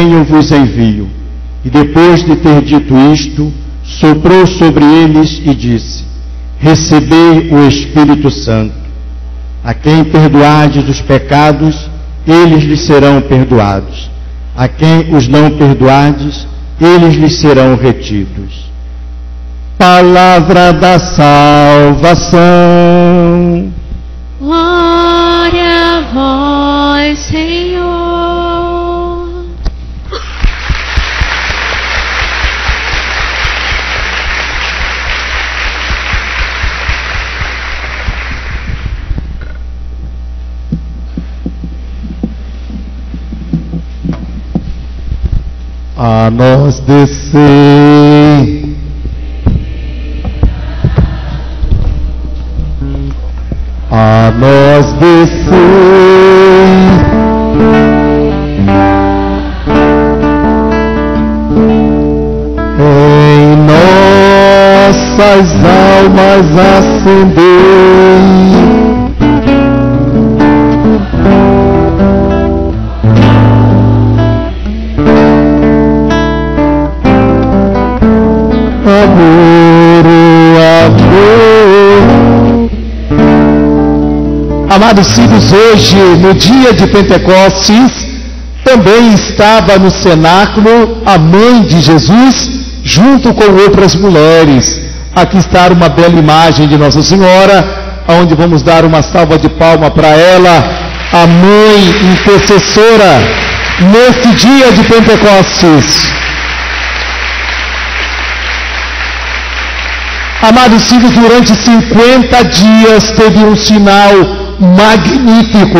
também eu vos envio. E depois de ter dito isto, soprou sobre eles e disse: recebei o Espírito Santo. A quem perdoardes os pecados, eles lhes serão perdoados. A quem os não perdoardes, eles lhes serão retidos. Palavra da salvação. Glória a vós, Senhor. A nós descer, a nós descer, em nossas almas acender. Amados filhos, hoje, no dia de Pentecostes, também estava no cenáculo a mãe de Jesus, junto com outras mulheres. Aqui está uma bela imagem de Nossa Senhora, onde vamos dar uma salva de palma para ela, a mãe intercessora, neste dia de Pentecostes. Amados filhos, durante 50 dias teve um sinal magnífico.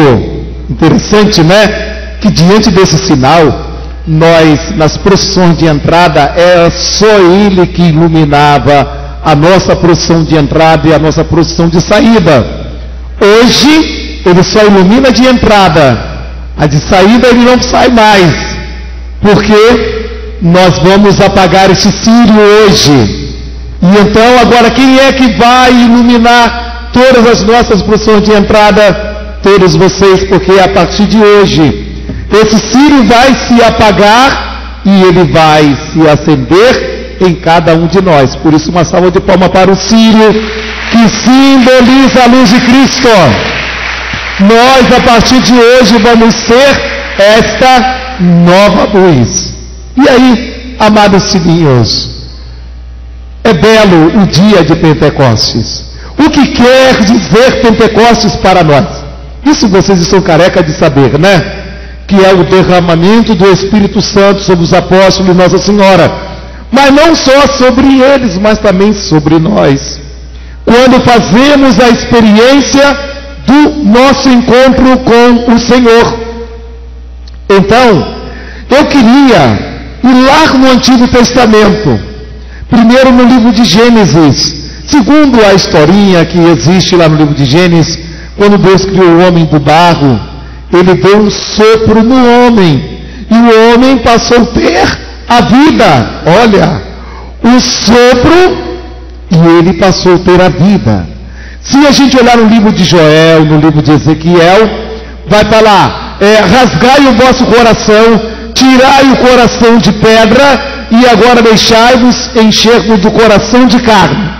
Interessante, né? Que diante desse sinal, nós, nas procissões de entrada, era só ele que iluminava a nossa procissão de entrada e a nossa procissão de saída. Hoje, ele só ilumina de entrada. A de saída ele não sai mais. Porque nós vamos apagar esse círio hoje. E então, agora, quem é que vai iluminar todas as nossas procissões de entrada? Todos vocês, porque a partir de hoje, esse círio vai se apagar e ele vai se acender em cada um de nós. Por isso, uma salva de palmas para o círio, que simboliza a luz de Cristo. Nós, a partir de hoje, vamos ter esta nova luz. E aí, amados filhinhos, é belo o dia de Pentecostes. O que quer dizer Pentecostes para nós? Isso vocês estão careca de saber, né? Que é o derramamento do Espírito Santo sobre os apóstolos de Nossa Senhora. Mas não só sobre eles, mas também sobre nós. Quando fazemos a experiência do nosso encontro com o Senhor. Então, eu queria ir lá no Antigo Testamento. Primeiro no livro de Gênesis. Segundo a historinha que existe lá no livro de Gênesis, quando Deus criou o homem do barro, ele deu um sopro no homem, e o homem passou a ter a vida. Olha, o sopro, e ele passou a ter a vida. Se a gente olhar no livro de Joel, no livro de Ezequiel, vai falar, rasgai o vosso coração, tirai o coração de pedra, e agora deixai-vos encher-vos do coração de carne.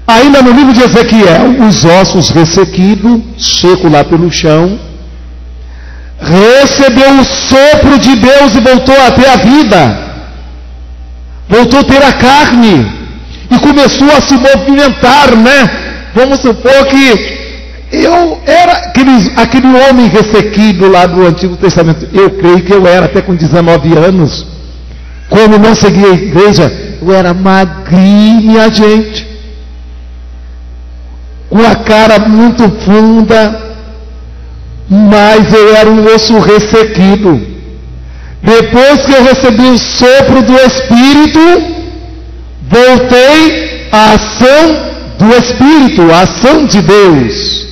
Ainda no livro de Ezequiel, os ossos ressequidos, seco lá pelo chão, recebeu o sopro de Deus e voltou a ter a vida, voltou a ter a carne, e começou a se movimentar, né? Vamos supor que eu era aquele homem ressequido lá do Antigo Testamento. Eu creio que eu era até com 19 anos. Quando não seguia a igreja, eu era magrinha, gente, com a cara muito funda, mas eu era um osso ressequido. Depois que eu recebi o sopro do Espírito, voltei à ação do Espírito, à ação de Deus.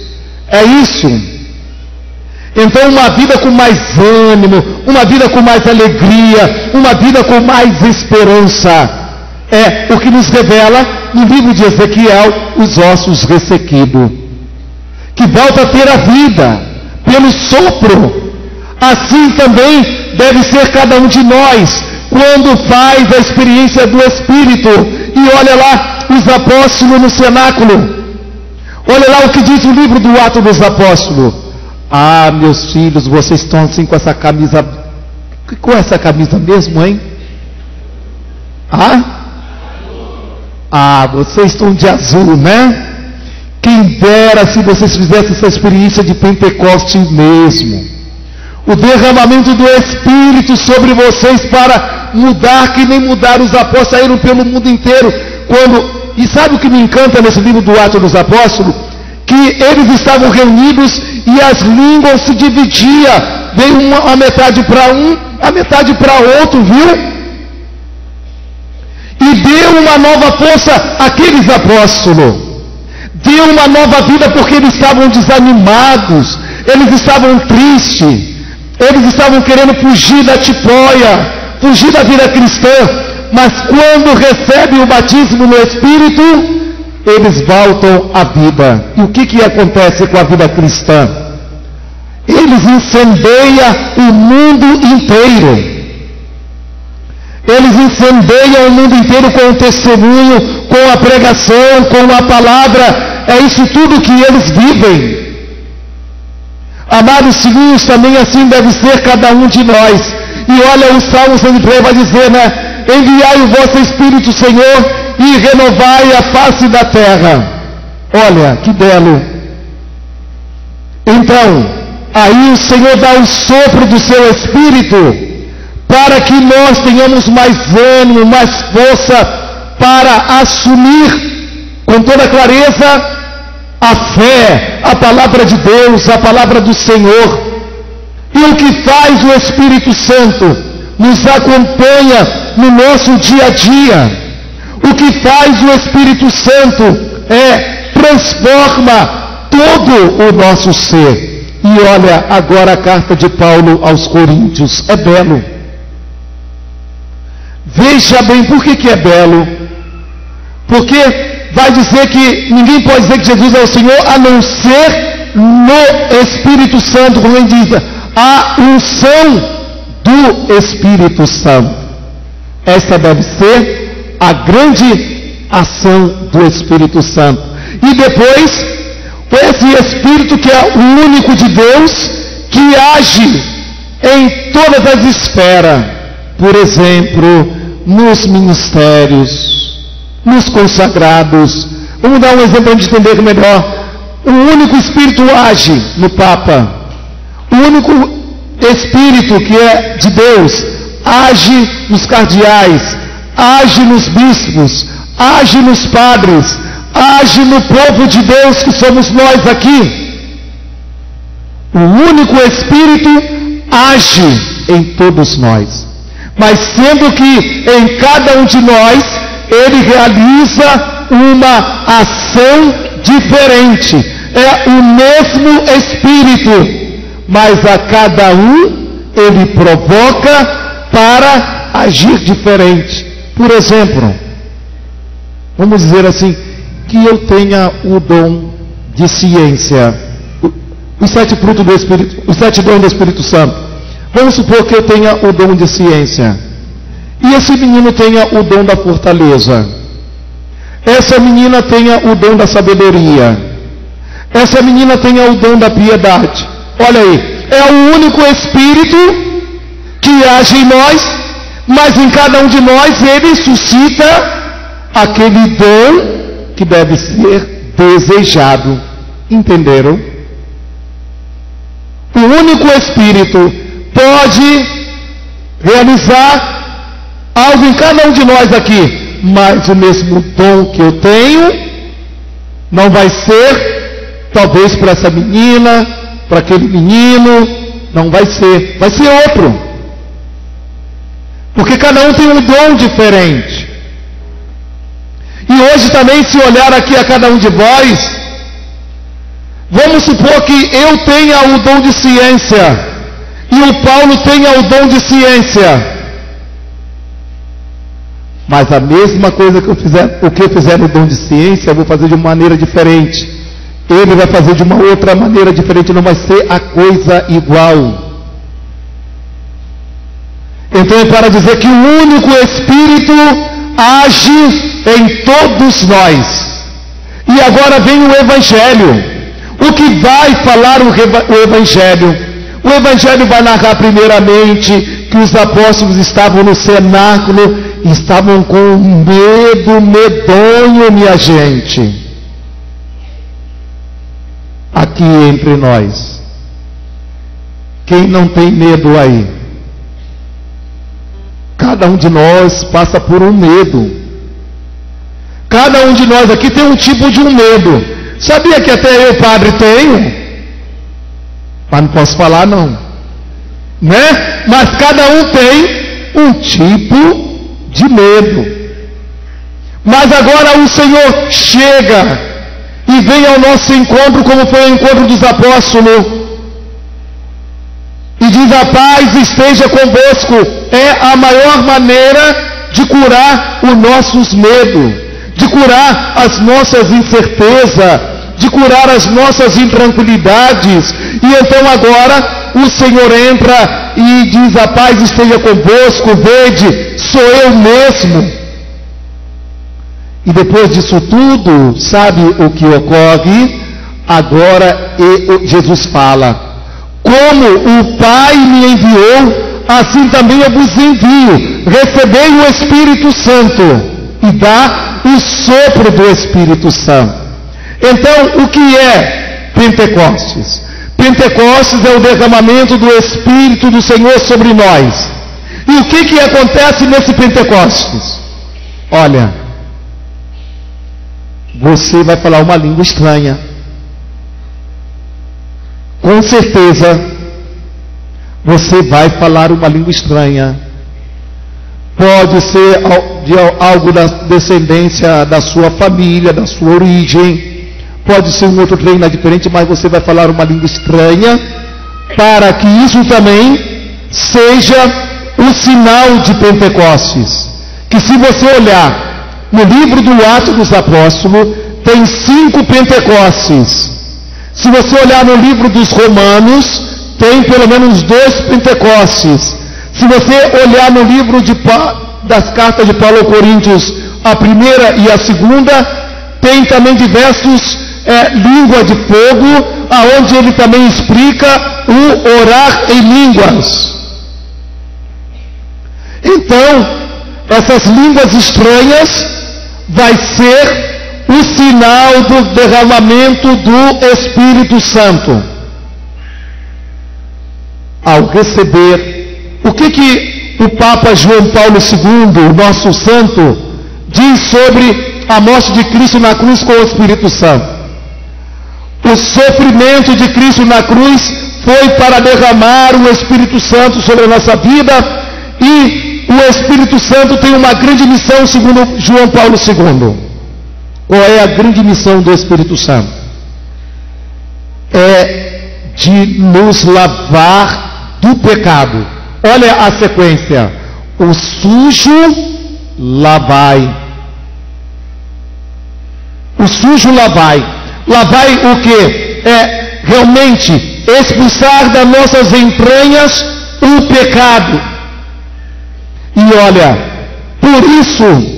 É isso. Então, uma vida com mais ânimo, uma vida com mais alegria, uma vida com mais esperança, é o que nos revela no livro de Ezequiel, os ossos ressequidos, que volta a ter a vida pelo sopro. Assim também deve ser cada um de nós quando faz a experiência do Espírito. E olha lá os apóstolos no cenáculo. Olha lá o que diz o livro do Atos dos Apóstolos. Ah, meus filhos, vocês estão assim com essa camisa. Que cor é essa camisa mesmo, hein? Vocês estão de azul, né? Quem dera se vocês fizessem essa experiência de Pentecoste mesmo. O derramamento do Espírito sobre vocês para mudar, que nem mudaram os apóstolos, saíram pelo mundo inteiro. E sabe o que me encanta nesse livro do Atos dos Apóstolos? Que eles estavam reunidos e as línguas se dividiam. Veio a metade para um, a metade para outro, viu? E deu uma nova força àqueles apóstolos. Deu uma nova vida, porque eles estavam desanimados, eles estavam tristes, eles estavam querendo fugir da tipóia, fugir da vida cristã. Mas quando recebem o batismo no Espírito, eles voltam à vida. E o que acontece com a vida cristã? Eles incendeiam o mundo inteiro. Eles incendeiam o mundo inteiro com o testemunho, com a pregação, com a palavra. É isso tudo que eles vivem. Amados filhinhos, também assim deve ser cada um de nós. E olha, o Salmo 103 vai dizer, né? Enviai o vosso Espírito, Senhor, e renovai a face da terra. Olha, que belo. Então, aí o Senhor dá o sopro do seu Espírito, para que nós tenhamos mais ânimo, mais força, para assumir com toda clareza a fé, a palavra de Deus, a palavra do Senhor. E o que faz o Espírito Santo? Nos acompanha no nosso dia a dia. O que faz o Espírito Santo transforma todo o nosso ser. E olha agora a carta de Paulo aos Coríntios, é belo. Veja bem, por que é belo? Porque vai dizer que ninguém pode dizer que Jesus é o Senhor a não ser no Espírito Santo, como ele diz, a unção do Espírito Santo. Esta deve ser a grande ação do Espírito Santo. E depois, esse Espírito que é o único de Deus, que age em todas as esferas, por exemplo, nos ministérios, nos consagrados. Vamos dar um exemplo para a gente entender melhor. O único Espírito age no Papa. O único Espírito que é de Deus age nos cardeais, age nos bispos, age nos padres, age no povo de Deus que somos nós aqui. O único Espírito age em todos nós. Mas sendo que em cada um de nós ele realiza uma ação diferente. É o mesmo Espírito, mas a cada um ele provoca para agir diferente. Por exemplo, vamos dizer assim, que eu tenha o dom de ciência, os 7 frutos do Espírito, os 7 dons do Espírito Santo. Vamos supor que eu tenha o dom de ciência, e esse menino tenha o dom da fortaleza, essa menina tenha o dom da sabedoria, essa menina tenha o dom da piedade. Olha aí, é o único Espírito que age em nós, mas em cada um de nós ele suscita aquele dom que deve ser desejado. Entenderam? O único Espírito pode realizar algo em cada um de nós aqui, mas o mesmo dom que eu tenho não vai ser talvez para essa menina, para aquele menino, não vai ser, vai ser outro, porque cada um tem um dom diferente. E hoje também, se olhar aqui a cada um de vós, vamos supor que eu tenha o dom de ciência e o Paulo tenha o dom de ciência, mas a mesma coisa que eu fizer, o que eu fizer no dom de ciência, eu vou fazer de uma maneira diferente, ele vai fazer de uma outra maneira diferente, não vai ser a coisa igual. Então é para dizer que o único Espírito age em todos nós. E agora vem o Evangelho. O que vai falar o Evangelho? O Evangelho vai narrar primeiramente que os apóstolos estavam no cenáculo e estavam com medo medonho, minha gente. Aqui entre nós, quem não tem medo aí? Cada um de nós passa por um medo. Cada um de nós aqui tem um tipo de um medo. Sabia que até eu, padre, tenho? Mas não posso falar não, né? Mas cada um tem um tipo de medo. Mas agora o Senhor chega e vem ao nosso encontro, como foi o encontro dos apóstolos, e diz: a paz esteja convosco. É a maior maneira de curar os nossos medos, de curar as nossas incertezas, de curar as nossas intranquilidades. E então agora o Senhor entra e diz: a paz esteja convosco, vede, sou eu mesmo. E depois disso tudo, sabe o que ocorre? Agora Jesus fala: como o Pai me enviou, assim também eu vos envio. Recebei o Espírito Santo, e dá o sopro do Espírito Santo. Então, o que é Pentecostes? Pentecostes é o derramamento do Espírito do Senhor sobre nós. E o que acontece nesse Pentecostes? Olha, você vai falar uma língua estranha. Com certeza, você vai falar uma língua estranha. Pode ser de algo da descendência da sua família, da sua origem. Pode ser um outro reino diferente, mas você vai falar uma língua estranha, para que isso também seja o sinal de Pentecostes. Que se você olhar no livro do Atos dos Apóstolos, tem 5 Pentecostes. Se você olhar no livro dos Romanos, tem pelo menos 2 Pentecostes. Se você olhar no livro das cartas de Paulo aos Coríntios, a primeira e a segunda, tem também diversos língua de fogo, aonde ele também explica o orar em línguas. Então, essas línguas estranhas vai ser o sinal do derramamento do Espírito Santo. Ao receber, o que o Papa João Paulo II, o nosso santo, diz sobre a morte de Cristo na cruz com o Espírito Santo? O sofrimento de Cristo na cruz foi para derramar o Espírito Santo sobre a nossa vida, e o Espírito Santo tem uma grande missão, segundo João Paulo II. Qual é a grande missão do Espírito Santo? É de nos lavar do pecado. Olha a sequência: o sujo lavai. O sujo lavai. Lavai o que? É realmente expulsar das nossas entranhas o pecado. E olha, por isso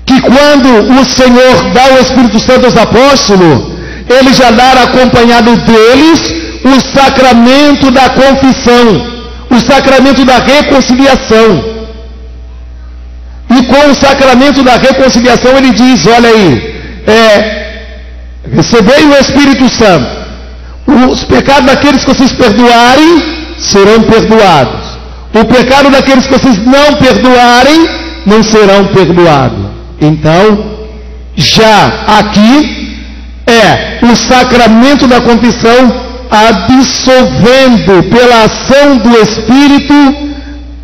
que quando o Senhor dá o Espírito Santo aos apóstolos, ele já dá acompanhado deles o sacramento da confissão, o sacramento da reconciliação. E com o sacramento da reconciliação ele diz: olha aí, recebei o Espírito Santo, os pecados daqueles que vocês perdoarem serão perdoados, o pecado daqueles que vocês não perdoarem não serão perdoados. Então, já aqui é o sacramento da confissão absolvendo pela ação do Espírito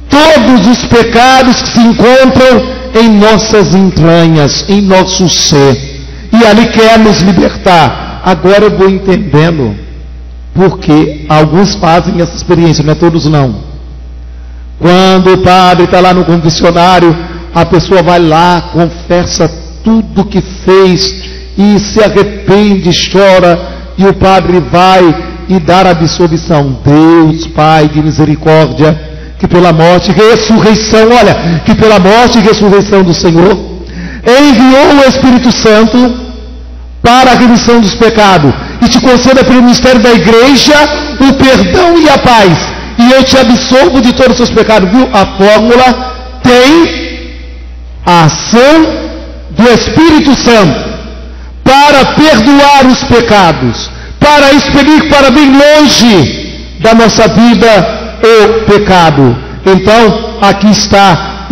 todos os pecados que se encontram em nossas entranhas, em nosso ser. E ali quer nos libertar. Agora eu vou entendendo porque alguns fazem essa experiência, não é todos não. Quando o padre está lá no confessionário, a pessoa vai lá, confessa tudo que fez e se arrepende, chora, e o padre vai e dar a absolvição. Deus, Pai de misericórdia, que pela morte e ressurreição, olha, que pela morte e ressurreição do Senhor, enviou o Espírito Santo para a remissão dos pecados, e te conceda pelo ministério da igreja o perdão e a paz, e eu te absolvo de todos os seus pecados. Viu? A fórmula tem a ação do Espírito Santo para perdoar os pecados, para expelir para bem longe da nossa vida o pecado. Então, aqui está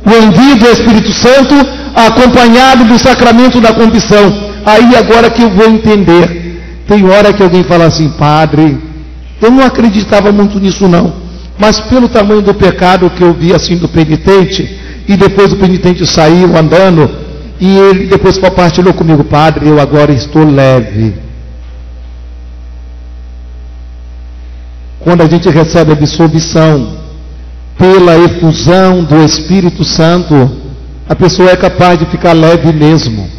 o envio do Espírito Santo, acompanhado do sacramento da confissão. Aí agora que eu vou entender. Tem hora que alguém fala assim: padre, eu não acreditava muito nisso não, mas pelo tamanho do pecado que eu vi assim do penitente, e depois o penitente saiu andando, e ele depois compartilhou comigo: padre, eu agora estou leve. Quando a gente recebe a absolvição pela efusão do Espírito Santo, a pessoa é capaz de ficar leve mesmo,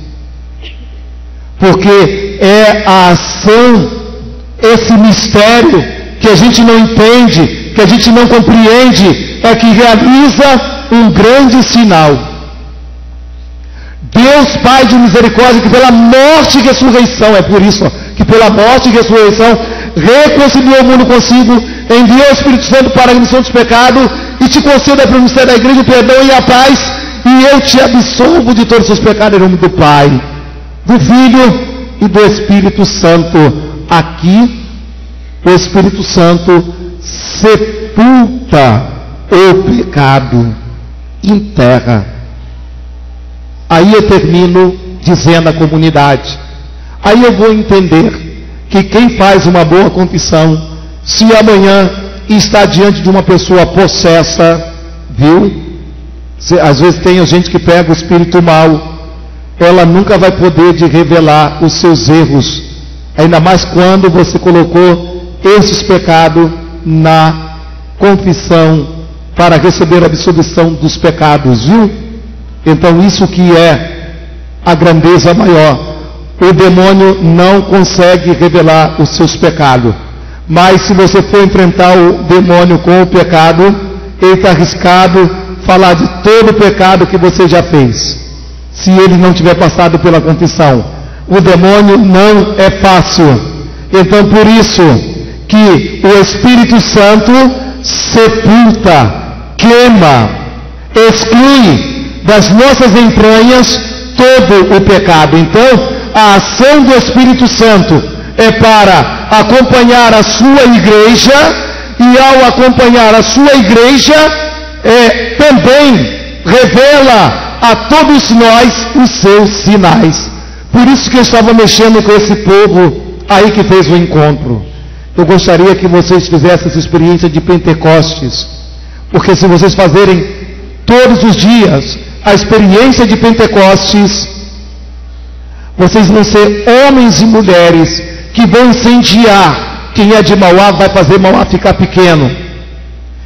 porque é a ação, esse mistério que a gente não entende, que a gente não compreende, é que realiza um grande sinal. Deus Pai de misericórdia, que pela morte e ressurreição, é por isso que pela morte e ressurreição reconciliou o mundo consigo, enviou o Espírito Santo para a remissão dos pecados, e te conceda pelo ministério da igreja o perdão e a paz, e eu te absolvo de todos os seus pecados, em nome do Pai, do Filho e do Espírito Santo. Aqui o Espírito Santo sepulta o pecado, enterra. Aí eu termino dizendo à comunidade, aí eu vou entender que quem faz uma boa confissão, se amanhã está diante de uma pessoa possessa, viu? Às vezes tem gente que pega o espírito mal, ela nunca vai poder de revelar os seus erros, ainda mais quando você colocou esses pecados na confissão para receber a absolvição dos pecados, viu? Então isso que é a grandeza maior. O demônio não consegue revelar os seus pecados, mas se você for enfrentar o demônio com o pecado, ele está arriscado falar de todo o pecado que você já fez, se ele não tiver passado pela confissão. O demônio não é fácil. Então por isso que o Espírito Santo sepulta, queima, exclui das nossas entranhas todo o pecado. Então a ação do Espírito Santo é para acompanhar a sua igreja, e ao acompanhar a sua igreja, também revela a todos nós os seus sinais. Por isso que eu estava mexendo com esse povo aí que fez o encontro. Eu gostaria que vocês fizessem essa experiência de Pentecostes, porque se vocês fazerem todos os dias a experiência de Pentecostes, vocês vão ser homens e mulheres que vão incendiar. Quem é de Mauá vai fazer Mauá ficar pequeno.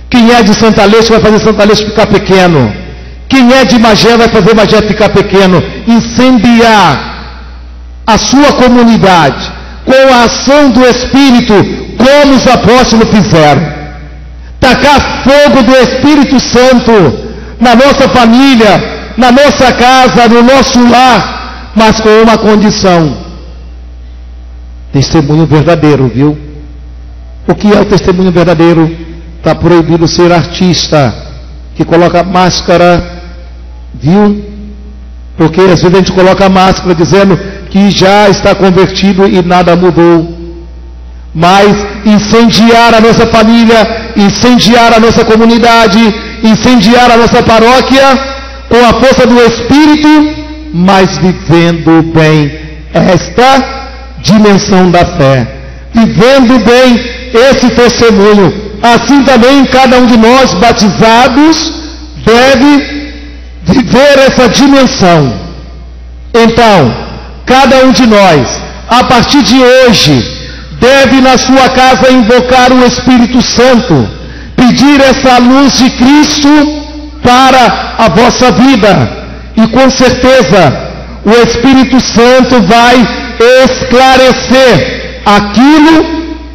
Quem é de Santa Leste vai fazer Santa Leste ficar pequeno. Quem é de Magé vai fazer Magé ficar pequeno. Incendiar a sua comunidade com a ação do Espírito, como os apóstolos fizeram. Tacar fogo do Espírito Santo na nossa família, na nossa casa, no nosso lar, mas com uma condição: testemunho verdadeiro, viu? O que é o testemunho verdadeiro? Está proibido ser artista que coloca máscara, viu? Porque às vezes a gente coloca máscara dizendo que já está convertido e nada mudou. Mas incendiar a nossa família, incendiar a nossa comunidade, incendiar a nossa paróquia com a força do Espírito, mas vivendo bem esta dimensão da fé, vivendo bem esse testemunho. Assim também cada um de nós batizados deve viver essa dimensão. Então, cada um de nós, a partir de hoje, deve na sua casa invocar o Espírito Santo, pedir essa luz de Cristo para a vossa vida. E com certeza o Espírito Santo vai esclarecer aquilo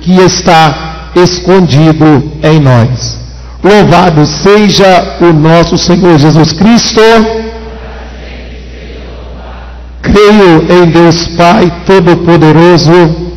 que está escondido em nós. Louvado seja o nosso Senhor Jesus Cristo. Creio em Deus Pai Todo-Poderoso,